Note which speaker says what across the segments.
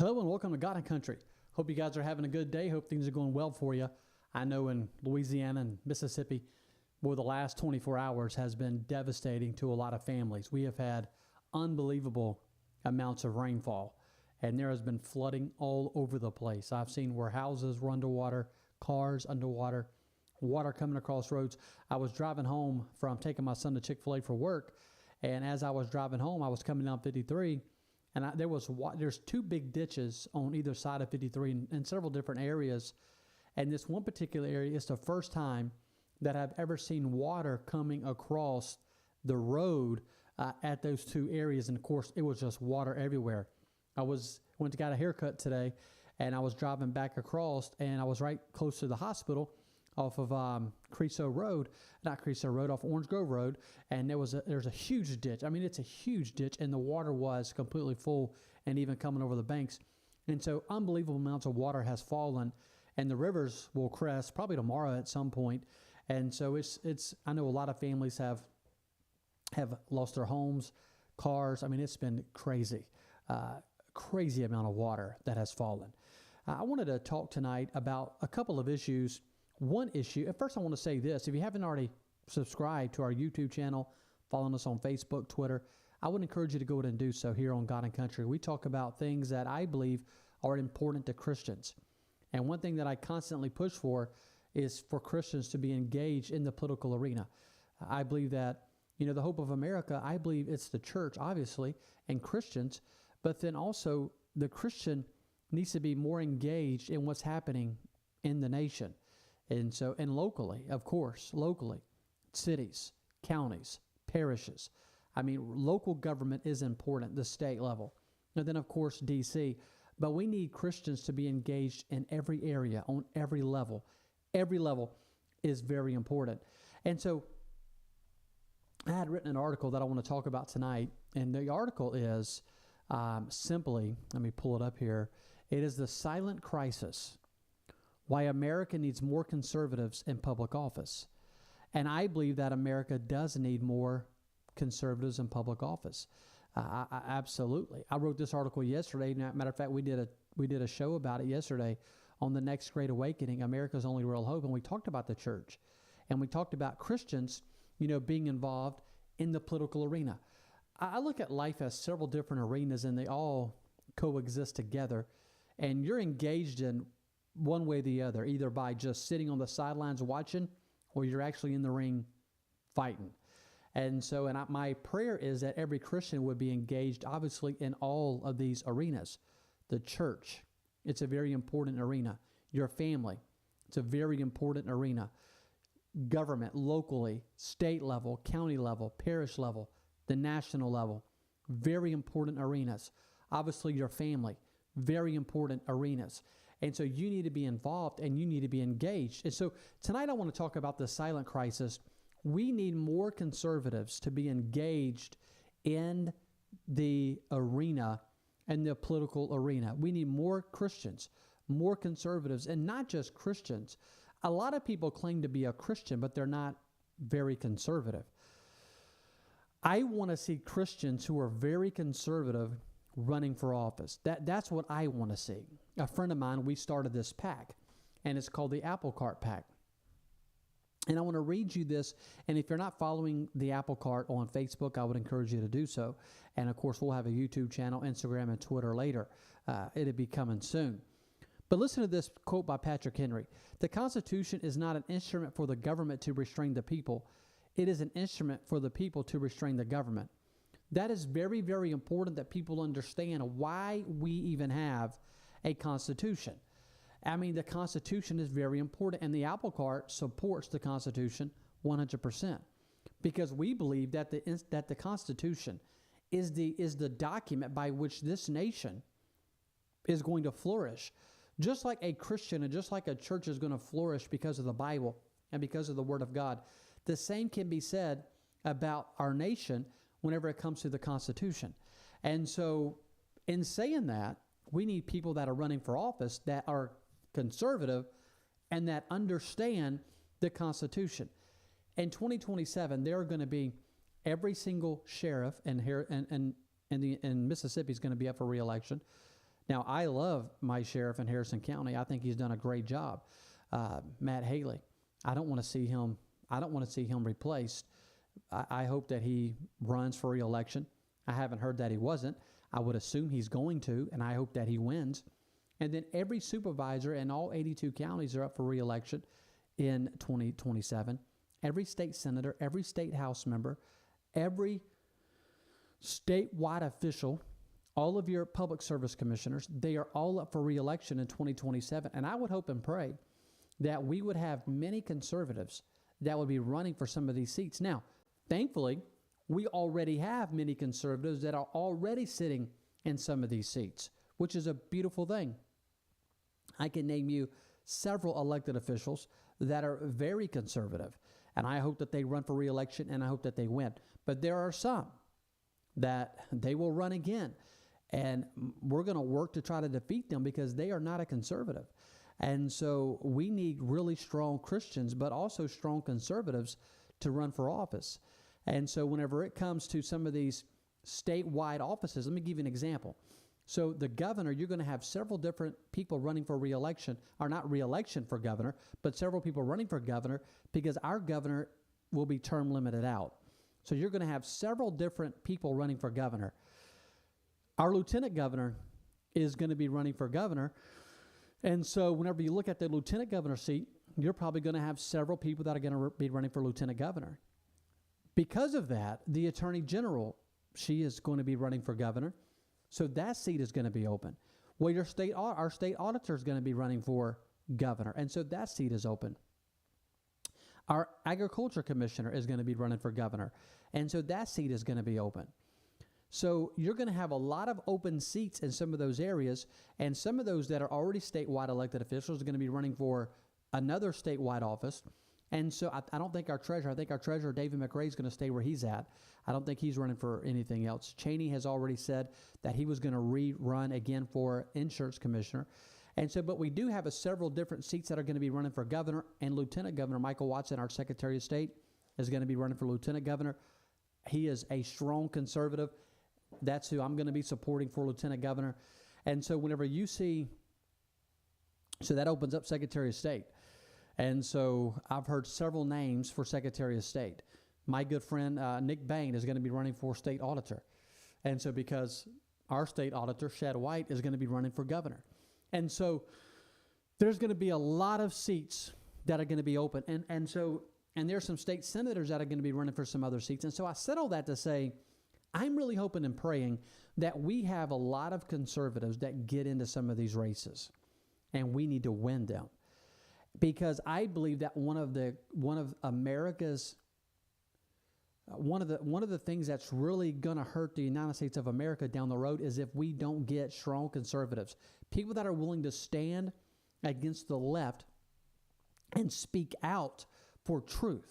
Speaker 1: Hello and welcome to God and Country. Hope you guys are having a good day. Hope things are going well for you. I know in Louisiana and Mississippi, boy, the last 24 hours has been devastating to a lot of families. We have had unbelievable amounts of rainfall, and there has been flooding all over the place. I've seen where houses were underwater, cars underwater, water coming across roads. I was driving home from taking my son to Chick-fil-A for work, and as I was driving home, I was coming down 53, and there's two big ditches on either side of 53 in several different areas. And this one particular area is the first time that I've ever seen water coming across the road at those two areas. And of course, it was just water everywhere. Went to get a haircut today, and I was driving back across, and I was right close to the hospital off of off Orange Grove Road, and there's a huge ditch. I mean, it's a huge ditch, and the water was completely full and even coming over the banks. And so unbelievable amounts of water has fallen, and the rivers will crest probably tomorrow at some point. And so I know a lot of families have lost their homes, cars. I mean, it's been crazy amount of water that has fallen. I wanted to talk tonight about a couple of issues. One issue, at first I want to say this, if you haven't already subscribed to our YouTube channel, following us on Facebook, Twitter, I would encourage you to go ahead and do so here on God and Country. We talk about things that I believe are important to Christians. And one thing that I constantly push for is for Christians to be engaged in the political arena. I believe that, the hope of America, I believe it's the church, obviously, and Christians, but then also the Christian needs to be more engaged in what's happening in the nation. And locally, of course, cities, counties, parishes. I mean, local government is important, the state level. And then, of course, D.C. But we need Christians to be engaged in every area, on every level. Every level is very important. And so I had written an article that I want to talk about tonight. And the article is simply, let me pull it up here. It is the silent crisis, why America needs more conservatives in public office. And I believe that America does need more conservatives in public office. Absolutely. I wrote this article yesterday. Matter of fact, we did a show about it yesterday on the Next Great Awakening, America's Only Real Hope, and we talked about the church. And we talked about Christians, being involved in the political arena. I look at life as several different arenas, and they all coexist together. And you're engaged in one way or the other, either by just sitting on the sidelines watching, or you're actually in the ring fighting. And so, my prayer is that every Christian would be engaged, obviously, in all of these arenas. The church, it's a very important arena. Your family, it's a very important arena. Government, locally, state level, county level, parish level, the national level, very important arenas. Obviously, your family, very important arenas. And so you need to be involved and you need to be engaged. And so tonight I want to talk about the silent crisis. We need more conservatives to be engaged in the arena and the political arena. We need more Christians, more conservatives, and not just Christians. A lot of people claim to be a Christian, but they're not very conservative. I want to see Christians who are very conservative running for office. That's what I want to see. A friend of mine, we started this PAC, and it's called the Apple Cart PAC. And I want to read you this, and if you're not following the Apple Cart on Facebook, I would encourage you to do so. And of course, we'll have a YouTube channel, Instagram, and Twitter later. It'll be coming soon. But listen to this quote by Patrick Henry. The Constitution is not an instrument for the government to restrain the people. It is an instrument for the people to restrain the government. That is very, very important that people understand why we even have a Constitution. I mean, the Constitution is very important, and the Apple Cart supports the Constitution 100%, because we believe that the Constitution is the document by which this nation is going to flourish. Just like a Christian and just like a church is going to flourish because of the Bible and because of the Word of God, the same can be said about our nation whenever it comes to the Constitution. And so in saying that, we need people that are running for office that are conservative and that understand the Constitution. In 2027, there are going to be every single sheriff in Mississippi is going to be up for re-election. Now, I love my sheriff in Harrison County. I think he's done a great job, Matt Haley. I don't want to see him. I don't want to see him replaced. I hope that he runs for re-election. I haven't heard that he wasn't. I would assume he's going to, and I hope that he wins. And then every supervisor in all 82 counties are up for re-election in 2027. Every state senator, every state house member, every statewide official, all of your public service commissioners, they are all up for re-election in 2027. And I would hope and pray that we would have many conservatives that would be running for some of these seats. Now, thankfully, we already have many conservatives that are already sitting in some of these seats, which is a beautiful thing. I can name you several elected officials that are very conservative, and I hope that they run for re-election, and I hope that they win. But there are some that they will run again, and we're going to work to try to defeat them because they are not a conservative. And so we need really strong Christians, but also strong conservatives to run for office. And so whenever it comes to some of these statewide offices, let me give you an example. So the governor, you're going to have several different people running for re-election, or not re-election for governor, but several people running for governor because our governor will be term limited out. So you're going to have several different people running for governor. Our lieutenant governor is going to be running for governor. And so whenever you look at the lieutenant governor seat, you're probably going to have several people that are going to be running for lieutenant governor. Because of that, the attorney general, she is going to be running for governor. So that seat is going to be open. Well, our state auditor is going to be running for governor. And so that seat is open. Our agriculture commissioner is going to be running for governor. And so that seat is going to be open. So you're going to have a lot of open seats in some of those areas. And some of those that are already statewide elected officials are going to be running for another statewide office. And so I don't think our treasurer, David McRae, is going to stay where he's at. I don't think he's running for anything else. Cheney has already said that he was going to rerun again for insurance commissioner. And so, but we do have several different seats that are going to be running for governor and lieutenant governor. Michael Watson, our Secretary of State, is going to be running for lieutenant governor. He is a strong conservative. That's who I'm going to be supporting for lieutenant governor. And so whenever you see, so that opens up Secretary of State. And so I've heard several names for Secretary of State. My good friend Nick Bain is going to be running for state auditor. And so because our state auditor, Shad White, is going to be running for governor. And so there's going to be a lot of seats that are going to be open. And there's some state senators that are going to be running for some other seats. And so I said all that to say, I'm really hoping and praying that we have a lot of conservatives that get into some of these races. And we need to win them. Because I believe that one of the things that's really going to hurt the United States of America down the road is if we don't get strong conservatives, people that are willing to stand against the left and speak out for truth.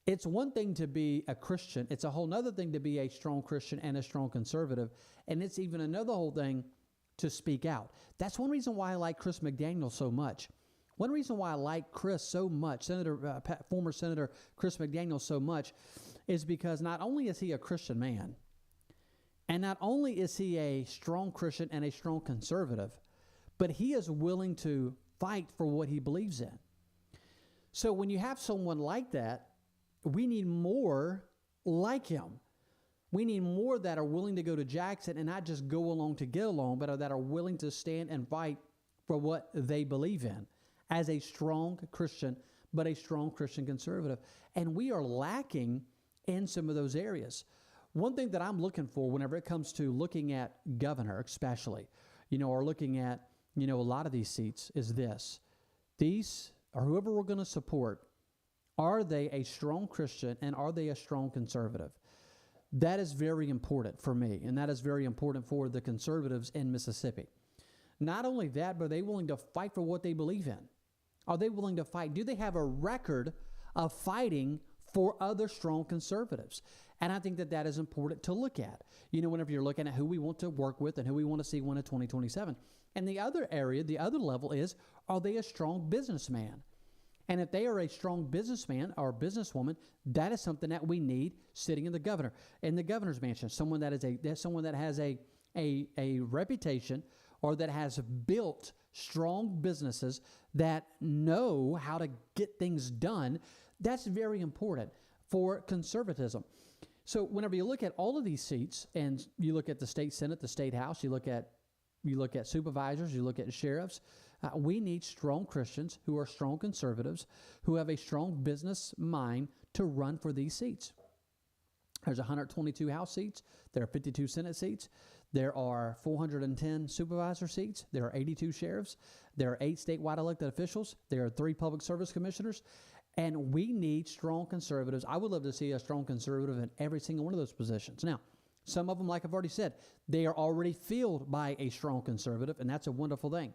Speaker 1: It's one thing to be a Christian. It's a whole other thing to be a strong Christian and a strong conservative. And it's even another whole thing to speak out. That's one reason why I like Chris McDaniel so much. One reason why I like Chris so much, former Senator Chris McDaniel so much, is because not only is he a Christian man, and not only is he a strong Christian and a strong conservative, but he is willing to fight for what he believes in. So when you have someone like that, we need more like him. We need more that are willing to go to Jackson and not just go along to get along, but that are willing to stand and fight for what they believe in. As a strong Christian, but a strong Christian conservative. And we are lacking in some of those areas. One thing that I'm looking for whenever it comes to looking at governor especially, or looking at, a lot of these seats is this. These, or whoever we're going to support, are they a strong Christian and are they a strong conservative? That is very important for me, and that is very important for the conservatives in Mississippi. Not only that, but are they willing to fight for what they believe in? Are they willing to fight? Do they have a record of fighting for other strong conservatives? And I think that is important to look at, whenever you're looking at who we want to work with and who we want to see win in 2027. And the other area, the other level is, are they a strong businessman? And if they are a strong businessman or businesswoman, that is something that we need sitting in the governor's mansion. Someone that has a a reputation or that has built strong businesses that know how to get things done. That's very important for conservatism. So whenever you look at all of these seats, and you look at the state Senate, the state House, you look at supervisors, you look at sheriffs, we need strong Christians who are strong conservatives, who have a strong business mind to run for these seats. There's 122 House seats. There are 52 Senate seats. There are 410 supervisor seats. There are 82 sheriffs. There are 8 statewide elected officials. There are 3 public service commissioners. And we need strong conservatives. I would love to see a strong conservative in every single one of those positions. Now, some of them, like I've already said, they are already filled by a strong conservative, and that's a wonderful thing.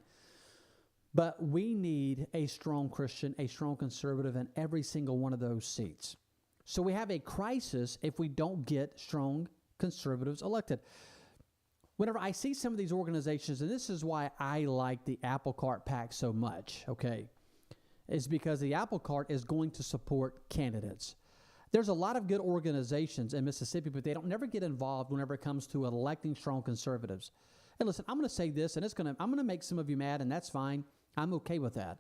Speaker 1: But we need a strong Christian, a strong conservative in every single one of those seats. So we have a crisis if we don't get strong conservatives elected. Whenever I see some of these organizations, and this is why I like the Apple Cart PAC so much, okay, is because the Apple Cart is going to support candidates. There's a lot of good organizations in Mississippi, but they don't never get involved whenever it comes to electing strong conservatives. And listen, I'm going to say this, and I'm going to make some of you mad, and that's fine. I'm okay with that.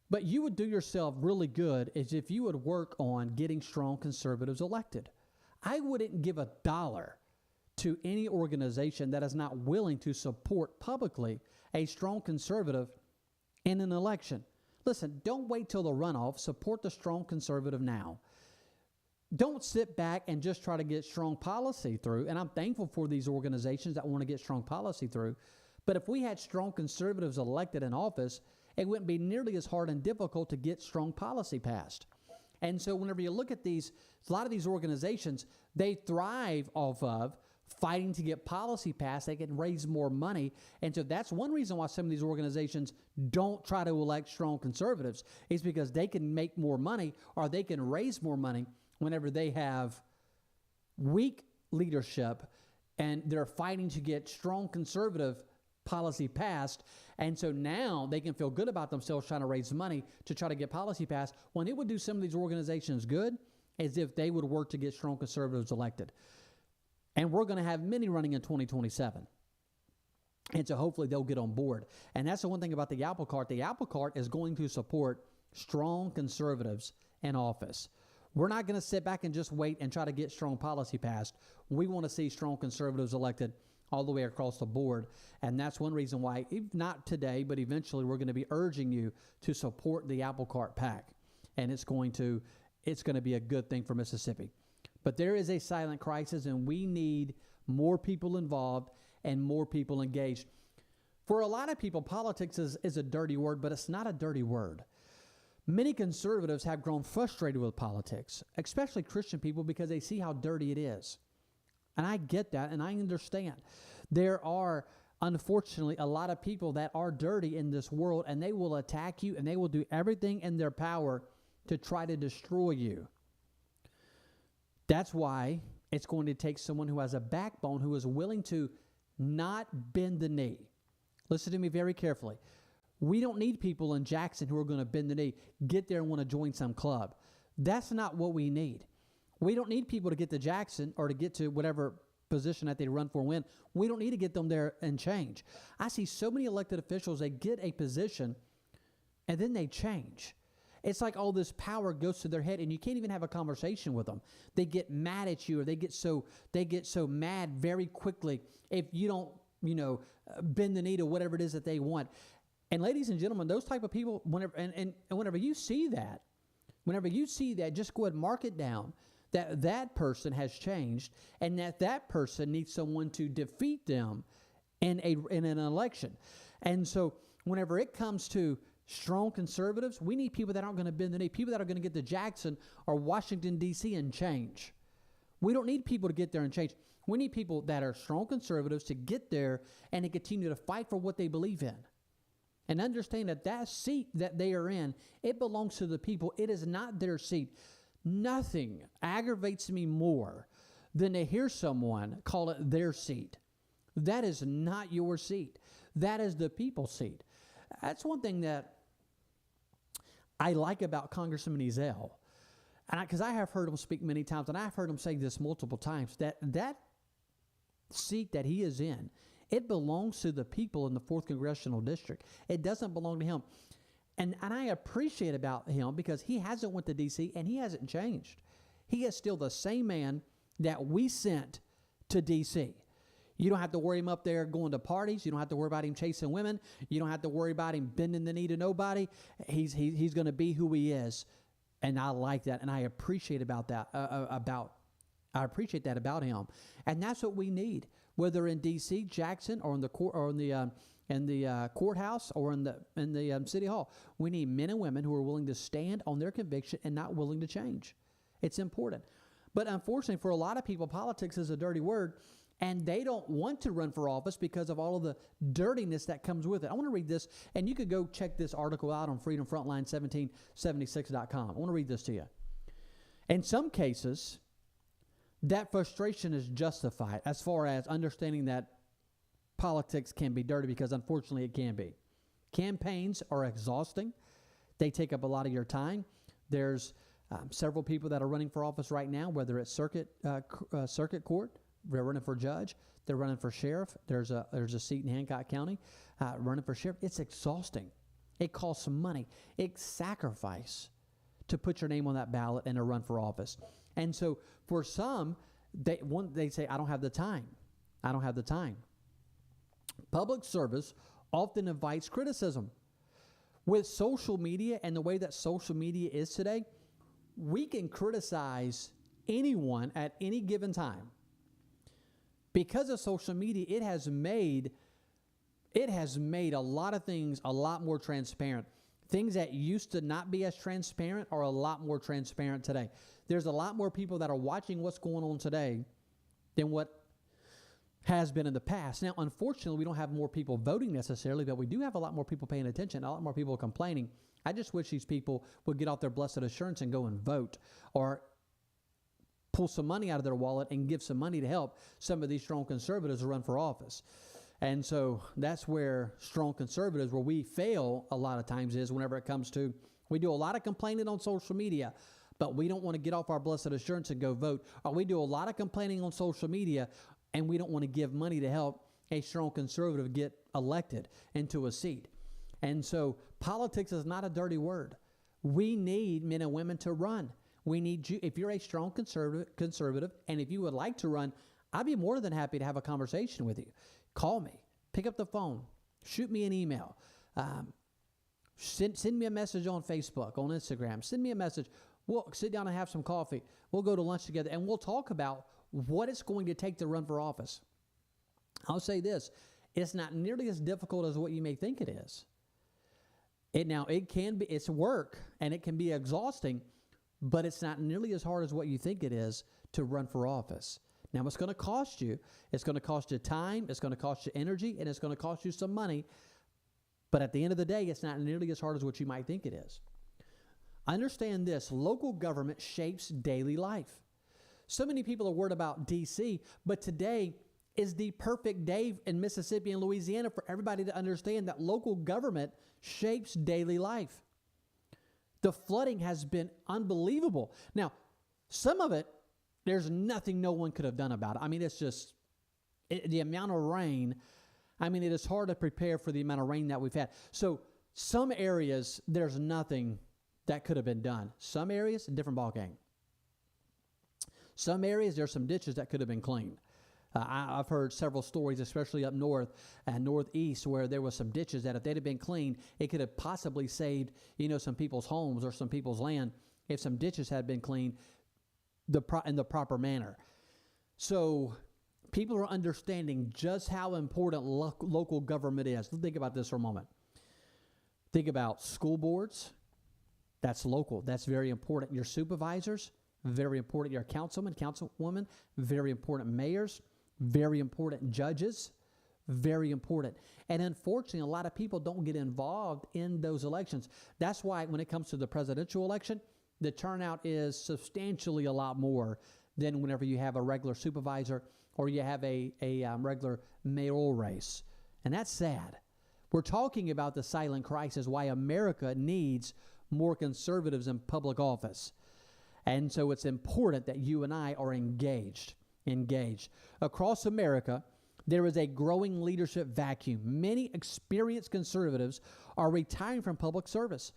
Speaker 1: But you would do yourself really good is if you would work on getting strong conservatives elected. I wouldn't give $1 to any organization that is not willing to support publicly a strong conservative in an election. Listen, don't wait till the runoff. Support the strong conservative now. Don't sit back and just try to get strong policy through. And I'm thankful for these organizations that want to get strong policy through. But if we had strong conservatives elected in office, it wouldn't be nearly as hard and difficult to get strong policy passed. And so whenever you look at these, a lot of these organizations, they thrive off of fighting to get policy passed. They can raise more money. And so that's one reason why some of these organizations don't try to elect strong conservatives, is because they can make more money or they can raise more money whenever they have weak leadership and they're fighting to get strong conservative policy passed. And so now they can feel good about themselves trying to raise money to try to get policy passed, when it would do some of these organizations good as if they would work to get strong conservatives elected. And we're going to have many running in 2027. And so hopefully they'll get on board. And that's the one thing about the Apple Cart. The Apple Cart is going to support strong conservatives in office. We're not going to sit back and just wait and try to get strong policy passed. We want to see strong conservatives elected all the way across the board. And that's one reason why, if not today, but eventually we're going to be urging you to support the Apple Cart PAC. And it's going to be a good thing for Mississippi. But there is a silent crisis, and we need more people involved and more people engaged. For a lot of people, politics is a dirty word, but it's not a dirty word. Many conservatives have grown frustrated with politics, especially Christian people, because they see how dirty it is. And I get that, and I understand. There are, unfortunately, a lot of people that are dirty in this world, and they will attack you, and they will do everything in their power to try to destroy you. That's why it's going to take someone who has a backbone, who is willing to not bend the knee. Listen to me very carefully. We don't need people in Jackson who are going to bend the knee, get there and want to join some club. That's not what we need. We don't need people to get to Jackson or to get to whatever position that they run for and win. We don't need to get them there and change. I see so many elected officials, they get a position and then they change. It's like all this power goes to their head, and you can't even have a conversation with them. They get mad at you, or they get so mad very quickly if you don't, bend the knee to whatever it is that they want. And ladies and gentlemen, those type of people, whenever you see that, just go ahead and mark it down, that person has changed, and that person needs someone to defeat them in an election. And so whenever it comes to strong conservatives, we need people that aren't going to bend the knee, people that are going to get to Jackson or Washington, D.C. and change. We don't need people to get there and change. We need people that are strong conservatives to get there and to continue to fight for what they believe in. And understand that seat that they are in, it belongs to the people. It is not their seat. Nothing aggravates me more than to hear someone call it their seat. That is not your seat. That is the people's seat. That's one thing that I like about Congressman Ezell, because I have heard him speak many times, and I've heard him say this multiple times, that seat that he is in, it belongs to the people in the 4th Congressional District. It doesn't belong to him. And I appreciate about him because he hasn't went to D.C. and he hasn't changed. He is still the same man that we sent to D.C. You don't have to worry him up there going to parties. You don't have to worry about him chasing women. You don't have to worry about him bending the knee to nobody. He's going to be who he is, and I like that, and I appreciate that about him, and that's what we need, whether in D.C., Jackson, or in the court, or in the courthouse, or in the city hall. We need men and women who are willing to stand on their conviction and not willing to change. It's important. But unfortunately, for a lot of people, politics is a dirty word, and they don't want to run for office because of all of the dirtiness that comes with it. I want to read this, and you could go check this article out on freedomfrontline1776.com. I want to read this to you. In some cases, that frustration is justified as far as understanding that politics can be dirty, because unfortunately it can be. Campaigns are exhausting. They take up a lot of your time. There's several people that are running for office right now, whether it's circuit court, they're running for judge, they're running for sheriff. There's a seat in Hancock County running for sheriff. It's exhausting. It costs money. It's sacrifice to put your name on that ballot and to run for office. And so for some, they say, I don't have the time. I don't have the time. Public service often invites criticism. With social media and the way that social media is today, we can criticize anyone at any given time. Because of social media, it has made a lot of things a lot more transparent. Things that used to not be as transparent are a lot more transparent today. There's a lot more people that are watching what's going on today than what has been in the past. Now, unfortunately, we don't have more people voting necessarily, but we do have a lot more people paying attention, a lot more people complaining. I just wish these people would get off their blessed assurance and go and vote, or pull some money out of their wallet and give some money to help some of these strong conservatives run for office. And so that's where strong conservatives, where we fail a lot of times, is whenever it comes to, we do a lot of complaining on social media, but we don't want to get off our blessed assurance and go vote. Or we do a lot of complaining on social media, and we don't want to give money to help a strong conservative get elected into a seat. And so politics is not a dirty word. We need men and women to run. We need you. If you're a strong conservative, and if you would like to run, I'd be more than happy to have a conversation with you. Call me. Pick up the phone. Shoot me an email. Send me a message on Facebook, on Instagram. Send me a message. We'll sit down and have some coffee. We'll go to lunch together, and we'll talk about what it's going to take to run for office. I'll say this. It's not nearly as difficult as what you may think it is. It's work, and it can be exhausting, but it's not nearly as hard as what you think it is to run for office. Now, it's going to cost you. It's going to cost you time. It's going to cost you energy, and it's going to cost you some money. But at the end of the day, it's not nearly as hard as what you might think it is. Understand this. Local government shapes daily life. So many people are worried about D.C., but today is the perfect day in Mississippi and Louisiana for everybody to understand that local government shapes daily life. The flooding has been unbelievable. Now, some of it, there's nothing no one could have done about it. I mean, it's just the amount of rain. I mean, it is hard to prepare for the amount of rain that we've had. So some areas, there's nothing that could have been done. Some areas, a different ballgame. Some areas, there's some ditches that could have been cleaned. I've heard several stories, especially up north and northeast, where there was some ditches that if they'd have been cleaned, it could have possibly saved, some people's homes or some people's land if some ditches had been cleaned in the proper manner. So people are understanding just how important local government is. Think about this for a moment. Think about school boards. That's local. That's very important. Your supervisors, very important. Your councilman, councilwoman, very important. Mayors, very important. Judges, very important. And unfortunately, a lot of people don't get involved in those elections. That's why when it comes to the presidential election, the turnout is substantially a lot more than whenever you have a regular supervisor or you have a regular mayoral race. And that's sad. We're talking about the silent crisis, why America needs more conservatives in public office. And so it's important that you and I are engaged. engaged. Across America, there is a growing leadership vacuum. Many experienced conservatives are retiring from public service.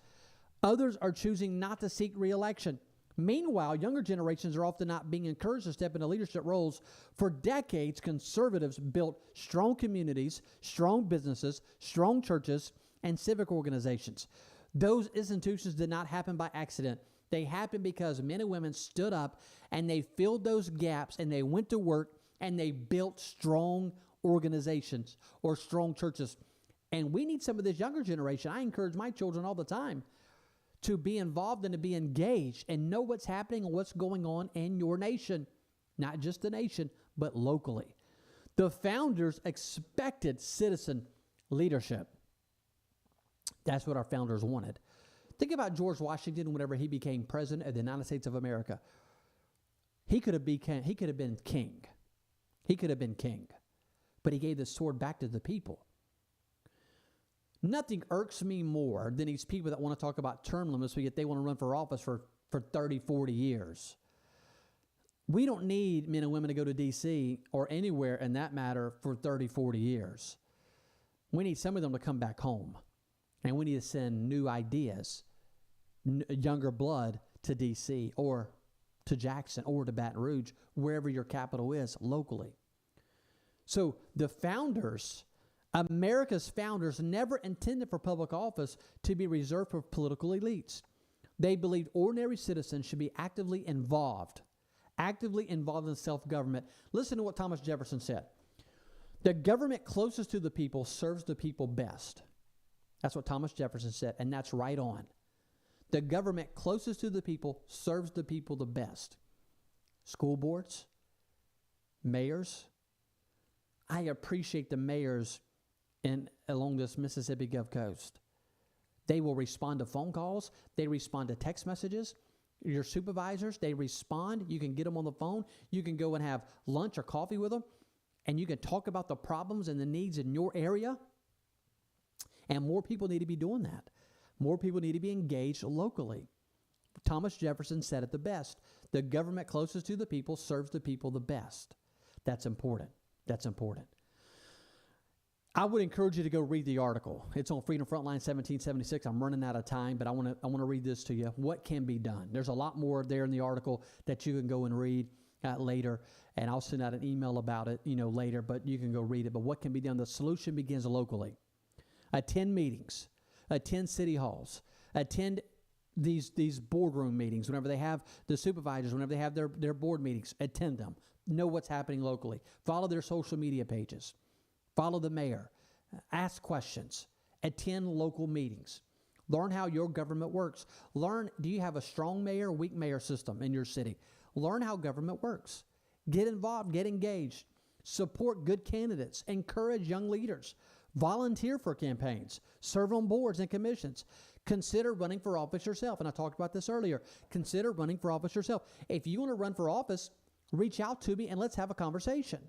Speaker 1: Others are choosing not to seek re-election. Meanwhile, younger generations are often not being encouraged to step into leadership roles. For decades, conservatives built strong communities, strong businesses, strong churches, and civic organizations. Those institutions did not happen by accident. They happened because men and women stood up and they filled those gaps and they went to work and they built strong organizations or strong churches. And we need some of this younger generation. I encourage my children all the time to be involved and to be engaged and know what's happening and what's going on in your nation. Not just the nation, but locally. The founders expected citizen leadership. That's what our founders wanted. Think about George Washington whenever he became president of the United States of America. He could have been king. He could have been king. But he gave the sword back to the people. Nothing irks me more than these people that want to talk about term limits, yet they want to run for office for 30, 40 years. We don't need men and women to go to D.C. or anywhere in that matter for 30, 40 years. We need some of them to come back home. And we need to send new ideas, younger blood to D.C. or to Jackson or to Baton Rouge, wherever your capital is locally. So the founders, America's founders, never intended for public office to be reserved for political elites. They believed ordinary citizens should be actively involved in self-government. Listen to what Thomas Jefferson said. The government closest to the people serves the people best. That's what Thomas Jefferson said, and that's right on. The government closest to the people serves the people the best. School boards, mayors. I appreciate the mayors along this Mississippi Gulf Coast. They will respond to phone calls. They respond to text messages. Your supervisors, they respond. You can get them on the phone. You can go and have lunch or coffee with them, and you can talk about the problems and the needs in your area. And more people need to be doing that. More people need to be engaged locally. Thomas Jefferson said it the best. The government closest to the people serves the people the best. That's important. That's important. I would encourage you to go read the article. It's on Freedom Frontline 1776. I'm running out of time, but I want to read this to you. What can be done? There's a lot more there in the article that you can go and read later, and I'll send out an email about it, later, but you can go read it. But what can be done? The solution begins locally. Attend meetings, attend city halls, attend these boardroom meetings. Whenever they have the supervisors, whenever they have their board meetings, attend them. Know what's happening locally. Follow their social media pages. Follow the mayor. Ask questions. Attend local meetings. Learn how your government works. Learn, do you have a strong mayor, weak mayor system in your city? Learn how government works. Get involved, get engaged. Support good candidates. Encourage young leaders. Volunteer for campaigns. Serve on boards and commissions. Consider running for office yourself. And I talked about this earlier. Consider running for office yourself. If you want to run for office, reach out to me and let's have a conversation.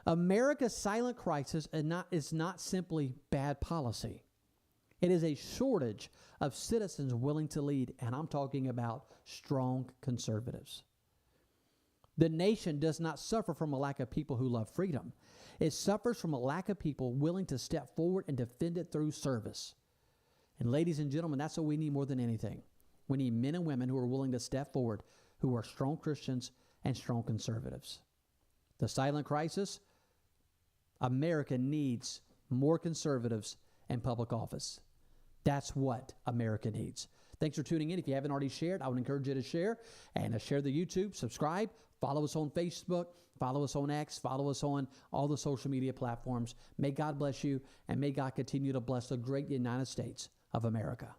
Speaker 1: America's silent crisis is not simply bad policy. It is a shortage of citizens willing to lead, and I'm talking about strong conservatives. The nation does not suffer from a lack of people who love freedom. It suffers from a lack of people willing to step forward and defend it through service. And ladies and gentlemen, that's what we need more than anything. We need men and women who are willing to step forward, who are strong Christians and strong conservatives. The silent crisis, America needs more conservatives in public office. That's what America needs. Thanks for tuning in. If you haven't already shared, I would encourage you to share and share the YouTube, subscribe, follow us on Facebook, follow us on X, follow us on all the social media platforms. May God bless you, and may God continue to bless the great United States of America.